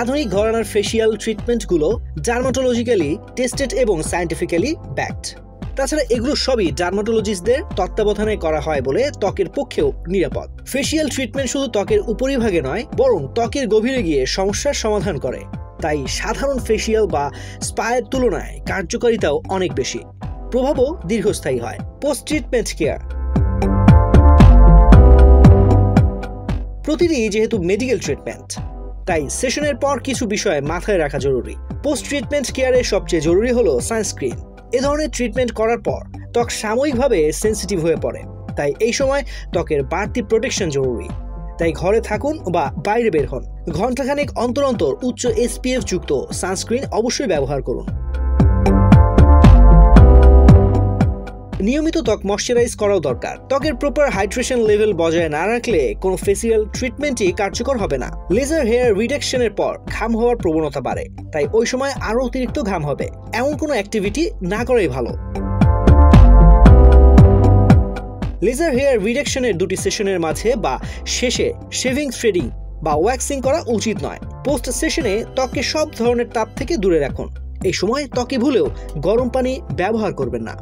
আধুনিক ঘরানার facial ট্রিটমেন্টগুলো dermatologically tested এবং সায়েন্টিফিক্যালি ব্যাকড। তাছাড়া এগুলো সবই ডার্মাটোলজিস্টদের তত্ত্বাবধানে করা হয় বলে ত্বকের পক্ষেও নিরাপদ। ফেসিয়াল ট্রিটমেন্ট শুধু ত্বকের উপরিভাগে নয়, বরং ত্বকের গভীরে গিয়ে সমস্যার সমাধান করে। তাই সাধারণ ফেসিয়াল বা স্পায়ের তুলনায় কার্যকারিতাও অনেক বেশি, প্রভাবও দীর্ঘস্থায়ী হয়। Post treatment care. প্রতিটি যেহেতু মেডিকেল ট্রিটমেন্ট, তাই সেশনের পর কিছু বিষয় মাথায় রাখা জরুরি। পোস্ট ট্রিটমেন্ট কেয়ারে সবচেয়ে জরুরি হলো সানস্ক্রিন। এ ধরনের ট্রিটমেন্ট করার পর ত্বক সাময়িকভাবে সেন্সিটিভ হয়ে পড়ে, তাই এই সময় ত্বকের বাড়তি প্রোটেকশন জরুরি। তাই ঘরে থাকুন বা বাইরে বের হন, ঘণ্টাখানেক অন্তর অন্তর উচ্চ SPF যুক্ত সানস্ক্রিন অবশ্যই ব্যবহার করুন। নিয়মিত ত্বক ময়শ্চারাইজ করাও দরকার। ত্বকের প্রপার হাইড্রেশন লেভেল বজায় না রাখলে কোনো ফেসিয়াল ট্রিটমেন্টই কার্যকর হবে না। লেজার হেয়ার রিডাকশনের পর ঘাম হওয়ার প্রবণতা বাড়ে, তাই ওই সময় আরও অতিরিক্ত ঘাম হবে। এমন কোনো অ্যাক্টিভিটি না করাই ভালো। লেজার হেয়ার রিডাকশনের 2টি সেশনের মাঝে বা শেষে শেভিং, থ্রেডিং বা ওয়্যাক্সিং করা উচিত নয়। পোস্ট সেশনে ত্বককে সব ধরনের তাপ থেকে দূরে রাখুন। এই সময় ত্বকে ভুলেও গরম পানি ব্যবহার করবেন না।